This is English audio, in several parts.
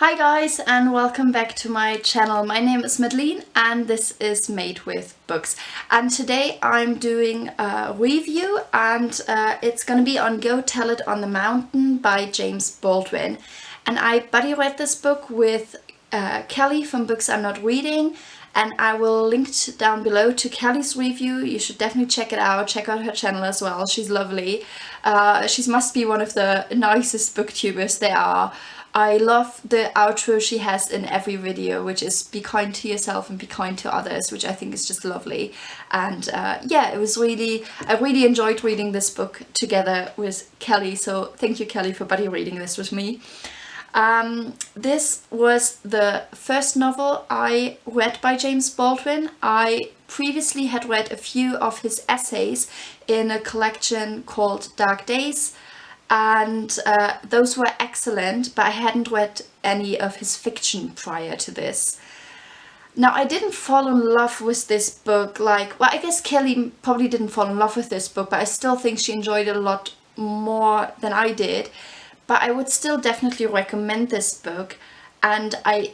Hi guys, and welcome back to my channel. My name is Madeline and this is Made with Books. And today I'm doing a review and it's gonna be on Go Tell It on the Mountain by James Baldwin. And I buddy read this book with Kelly from Books I'm Not Reading, and I will link down below to Kelly's review. You should definitely check it out. Check out her channel as well. She's lovely. She must be one of the nicest booktubers there are. I love the outro she has in every video, which is be kind to yourself and be kind to others, which I think is just lovely. And yeah, I really enjoyed reading this book together with Kelly, so thank you Kelly for buddy reading this with me. This was the first novel I read by James Baldwin. I previously had read a few of his essays in a collection called Dark Days, and those were excellent, but I hadn't read any of his fiction prior to this. Now, I didn't fall in love with this book well, I guess Kelly probably didn't fall in love with this book, but I still think she enjoyed it a lot more than I did. But I would still definitely recommend this book, and I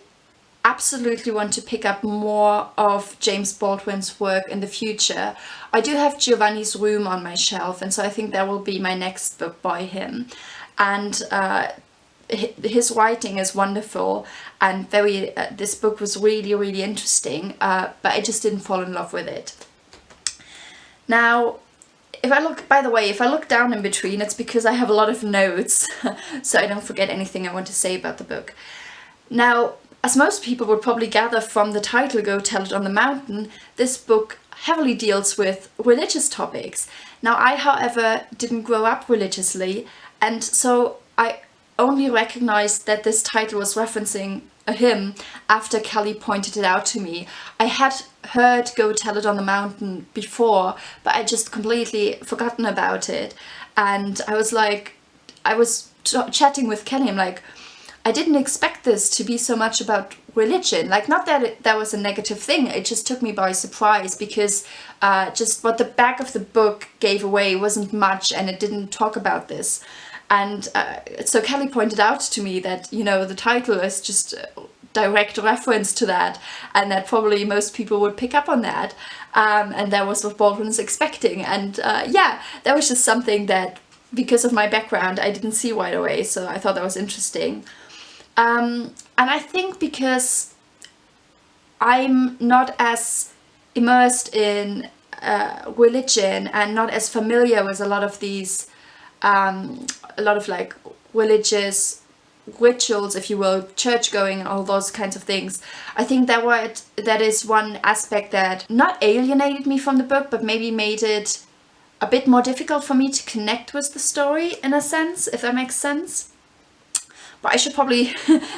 absolutely want to pick up more of James Baldwin's work in the future. I do have Giovanni's Room on my shelf, and so I think that will be my next book by him. And his writing is wonderful and this book was really interesting, but I just didn't fall in love with it. Now, if I look down in between, it's because I have a lot of notes, so I don't forget anything I want to say about the book. Now, as most people would probably gather from the title, Go Tell It on the Mountain, this book heavily deals with religious topics. Now, I, however, didn't grow up religiously, and so I only recognized that this title was referencing a hymn after Kelly pointed it out to me. I had heard Go Tell It on the Mountain before, but I just completely forgotten about it. And I was chatting with Kelly, I'm like, I didn't expect this to be so much about religion. Like, not that that was a negative thing, it just took me by surprise because just what the back of the book gave away wasn't much and it didn't talk about this. And so Kelly pointed out to me that, you know, the title is just a direct reference to that, and that probably most people would pick up on that. And that was what Baldwin was expecting. And yeah, that was just something that, because of my background, I didn't see right away, so I thought that was interesting. And I think because I'm not as immersed in religion and not as familiar with a lot of these like religious rituals, if you will, church going and all those kinds of things, I think that is one aspect that not alienated me from the book, but maybe made it a bit more difficult for me to connect with the story, in a sense, if that makes sense. But I should probably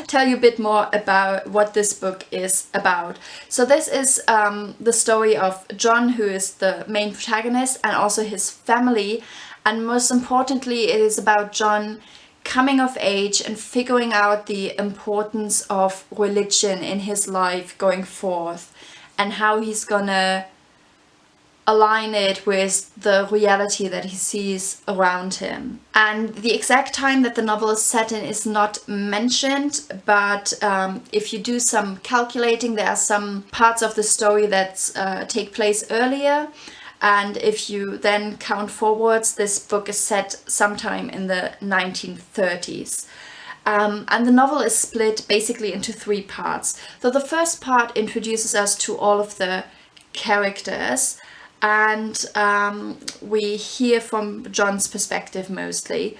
tell you a bit more about what this book is about. So this is the story of John, who is the main protagonist, and also his family. And most importantly, it is about John coming of age and figuring out the importance of religion in his life going forth, and how he's gonna align it with the reality that he sees around him. And the exact time that the novel is set in is not mentioned, but if you do some calculating, there are some parts of the story that take place earlier. And if you then count forwards, this book is set sometime in the 1930s. And the novel is split basically into three parts. So the first part introduces us to all of the characters, and we hear from John's perspective mostly.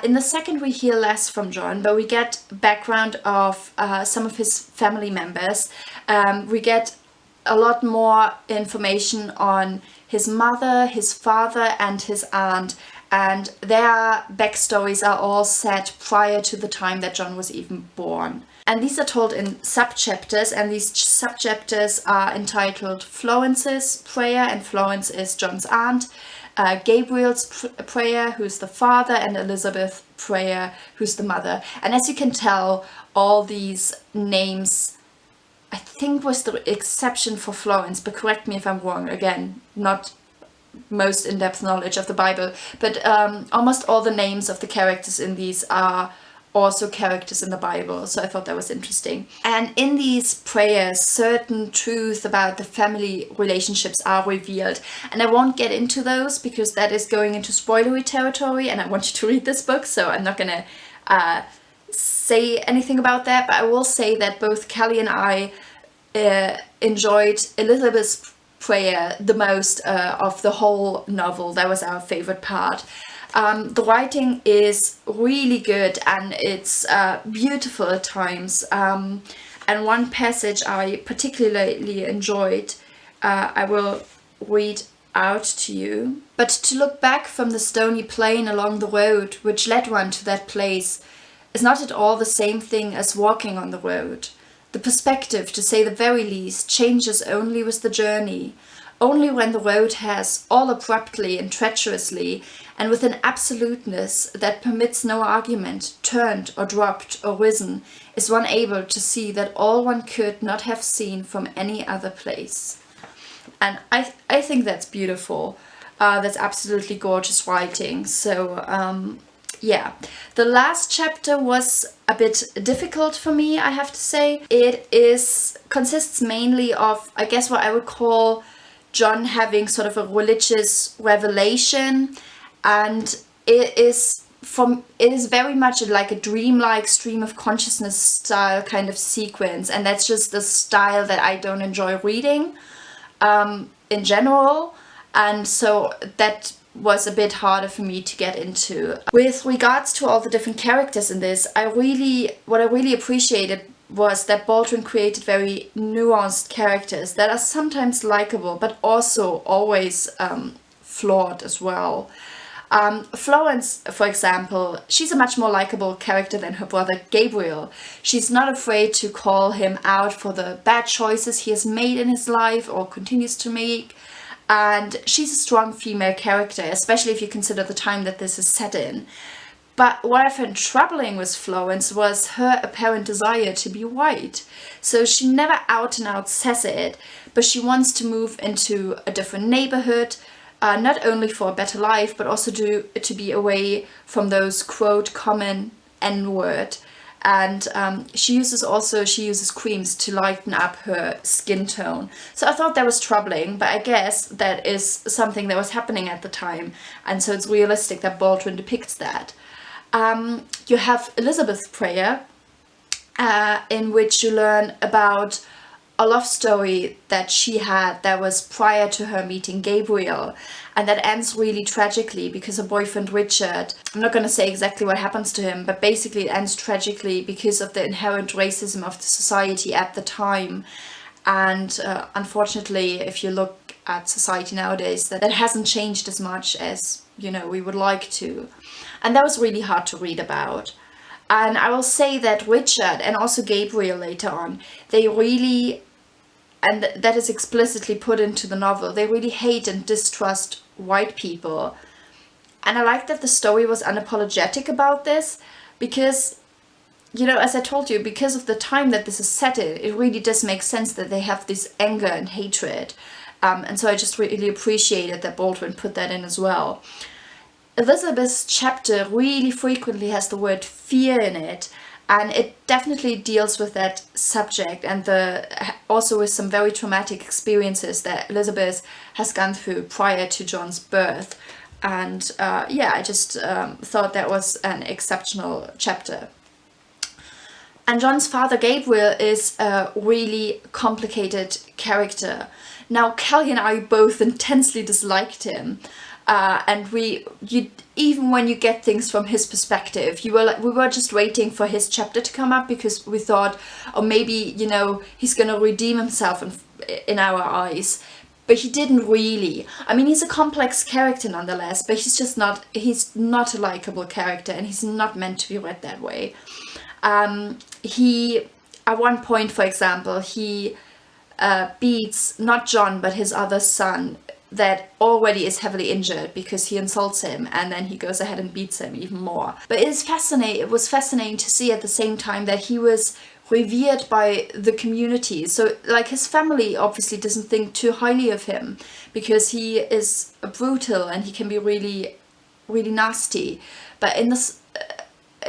In the second, we hear less from John, but we get background of some of his family members. We get a lot more information on his mother, his father, and his aunt, and their backstories are all set prior to the time that John was even born. And these are told in subchapters, and these subchapters are entitled Florence's Prayer, and Florence is John's aunt, Gabriel's Prayer, who's the father, and Elizabeth's Prayer, who's the mother. And as you can tell, all these names, I think, was the exception for Florence, but correct me if I'm wrong, again, not most in-depth knowledge of the Bible, but almost all the names of the characters in these are also characters in the Bible. So I thought that was interesting. And in these prayers, certain truths about the family relationships are revealed. And I won't get into those because that is going into spoilery territory, and I want you to read this book, so I'm not gonna say anything about that. But I will say that both Kelly and I enjoyed Elizabeth's prayer the most of the whole novel. That was our favorite part. The writing is really good, and it's beautiful at times. And one passage I particularly enjoyed, I will read out to you. But to look back from the stony plain along the road which led one to that place is not at all the same thing as walking on the road. The perspective, to say the very least, changes only with the journey. Only when the road has, all abruptly and treacherously, and with an absoluteness that permits no argument, turned or dropped or risen, is one able to see that all one could not have seen from any other place. And I think that's beautiful. That's absolutely gorgeous writing. So yeah, the last chapter was a bit difficult for me, I have to say. It consists mainly of, I guess, what I would call John having sort of a religious revelation, and it is very much like a dreamlike stream of consciousness style kind of sequence, and that's just the style that I don't enjoy reading in general, and so that was a bit harder for me to get into. With regards to all the different characters in this, what I really appreciated was that Baldwin created very nuanced characters that are sometimes likable, but also always flawed as well. Florence, for example, she's a much more likable character than her brother Gabriel. She's not afraid to call him out for the bad choices he has made in his life or continues to make. And she's a strong female character, especially if you consider the time that this is set in. But what I found troubling with Florence was her apparent desire to be white. So she never out and out says it, but she wants to move into a different neighborhood, not only for a better life, but also to be away from those, quote, common N-word. And she uses creams to lighten up her skin tone. So I thought that was troubling, but I guess that is something that was happening at the time, and so it's realistic that Baldwin depicts that. You have Elizabeth's prayer, in which you learn about a love story that she had that was prior to her meeting Gabriel, and that ends really tragically because her boyfriend Richard, I'm not going to say exactly what happens to him, but basically it ends tragically because of the inherent racism of the society at the time. And unfortunately, if you look at society nowadays, that hasn't changed as much as, you know, we would like to. And that was really hard to read about. And I will say that Richard and also Gabriel later on, they really, and that is explicitly put into the novel, they really hate and distrust white people. And I like that the story was unapologetic about this, because, you know, as I told you, because of the time that this is set in, it really does make sense that they have this anger and hatred. And so I just really appreciated that Baldwin put that in as well. Elizabeth's chapter really frequently has the word fear in it, and it definitely deals with that subject, and also with some very traumatic experiences that Elizabeth has gone through prior to John's birth. And yeah, I just thought that was an exceptional chapter. And John's father Gabriel is a really complicated character. Now, Kelly and I both intensely disliked him. And even when you get things from his perspective, we were just waiting for his chapter to come up, because we thought, oh, maybe, you know, he's gonna redeem himself in our eyes. But he didn't really. I mean, he's a complex character nonetheless, but he's not a likable character, and he's not meant to be read that way. At one point, for example, he beats not John, but his other son, that already is heavily injured because he insults him, and then he goes ahead and beats him even more. But it was fascinating to see at the same time that he was revered by the community. So, like, his family obviously doesn't think too highly of him because he is brutal and he can be really, really nasty. But in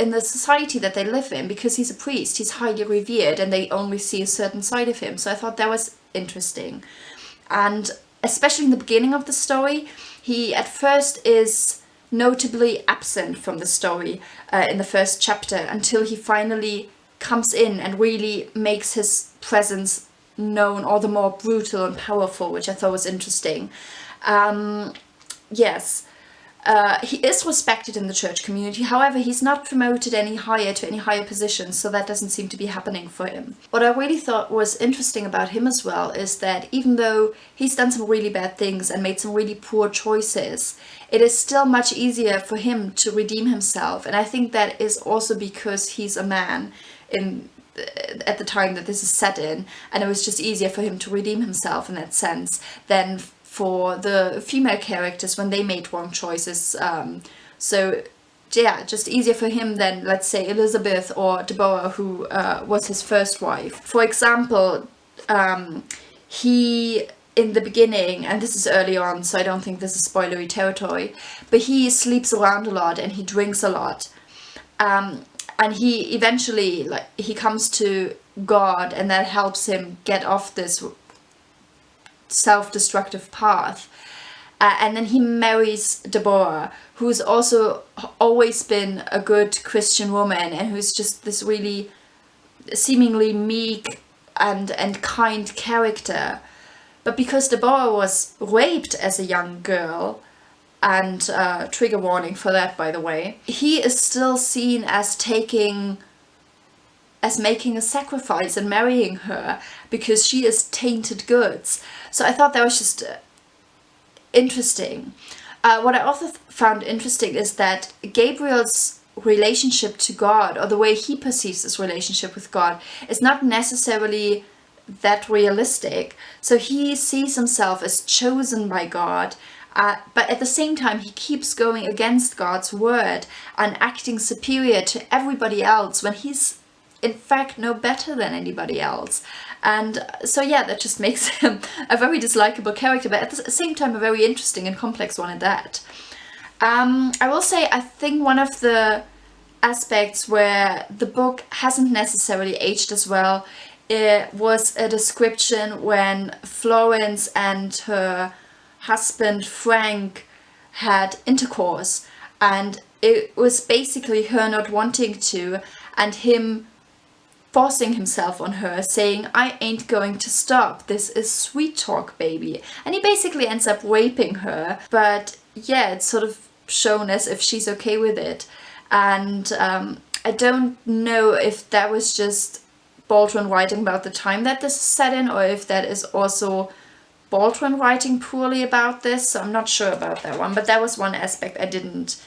in the society that they live in, because he's a priest, he's highly revered and they only see a certain side of him. So I thought that was interesting. And especially in the beginning of the story, he at first is notably absent from the story in the first chapter, until he finally comes in and really makes his presence known, all the more brutal and powerful, which I thought was interesting. Yes. He is respected in the church community, however he's not promoted any higher to any higher positions, so that doesn't seem to be happening for him. What I really thought was interesting about him as well is that even though he's done some really bad things and made some really poor choices, it is still much easier for him to redeem himself, and I think that is also because he's a man at the time that this is set in, and it was just easier for him to redeem himself in that sense than for the female characters when they made wrong choices. So yeah, just easier for him than, let's say, Elizabeth or Deborah, who was his first wife. For example, he, in the beginning, and this is early on, so I don't think this is spoilery territory, but he sleeps around a lot and he drinks a lot. And he eventually, he comes to God, and that helps him get off this self-destructive path. And then he marries Deborah, who's also always been a good Christian woman and who's just this really seemingly meek and kind character. But because Deborah was raped as a young girl, and trigger warning for that, by the way, he is still seen as making a sacrifice and marrying her because she is tainted goods. So I thought that was just interesting. What I also found interesting is that Gabriel's relationship to God, or the way he perceives his relationship with God, is not necessarily that realistic. So he sees himself as chosen by God, but at the same time he keeps going against God's word and acting superior to everybody else when he's in fact no better than anybody else. And so yeah, that just makes him a very dislikable character, but at the same time a very interesting and complex one at that. I will say, I think one of the aspects where the book hasn't necessarily aged as well was a description when Florence and her husband Frank had intercourse, and it was basically her not wanting to and him forcing himself on her, saying, "I ain't going to stop, this is sweet talk, baby." And he basically ends up raping her, but yeah, it's sort of shown as if she's okay with it. And I don't know if that was just Baldwin writing about the time that this is set in, or if that is also Baldwin writing poorly about this, so I'm not sure about that one, but that was one aspect I didn't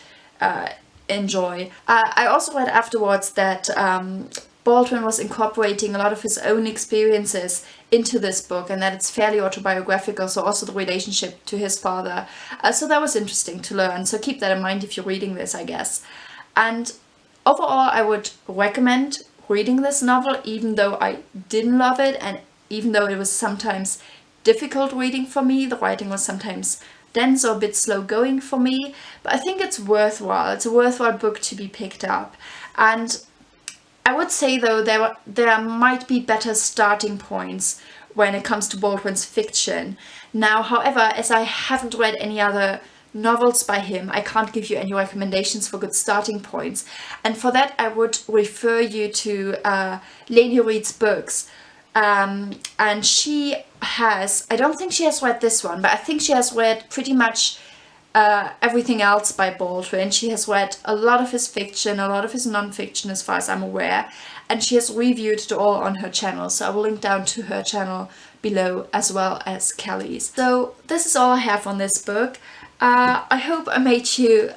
enjoy. I also read afterwards that Baldwin was incorporating a lot of his own experiences into this book, and that it's fairly autobiographical, so also the relationship to his father. So that was interesting to learn, so keep that in mind if you're reading this, I guess. And overall, I would recommend reading this novel, even though I didn't love it, and even though it was sometimes difficult reading for me. The writing was sometimes dense or a bit slow going for me, but I think it's worthwhile. It's a worthwhile book to be picked up. And I would say though there might be better starting points when it comes to Baldwin's fiction. Now, however, as I haven't read any other novels by him, I can't give you any recommendations for good starting points. And for that, I would refer you to Leynes Reads Books. And she has, I don't think she has read this one, but I think she has read pretty much everything else by Baldwin. She has read a lot of his fiction, a lot of his non-fiction as far as I'm aware, and she has reviewed it all on her channel, so I will link down to her channel below as well as Kelly's. So this is all I have on this book. I hope I made you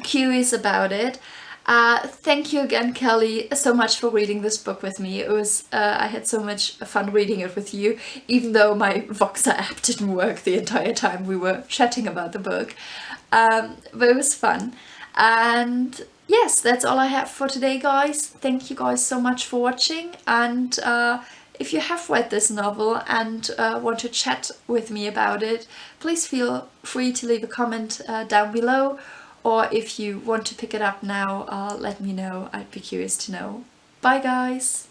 curious about it. Thank you again, Kelly, so much for reading this book with me. It was I had so much fun reading it with you, even though my Voxer app didn't work the entire time we were chatting about the book. But it was fun. And yes, that's all I have for today, guys. Thank you guys so much for watching, and if you have read this novel and want to chat with me about it, please feel free to leave a comment down below, or if you want to pick it up now, let me know. I'd be curious to know. Bye guys!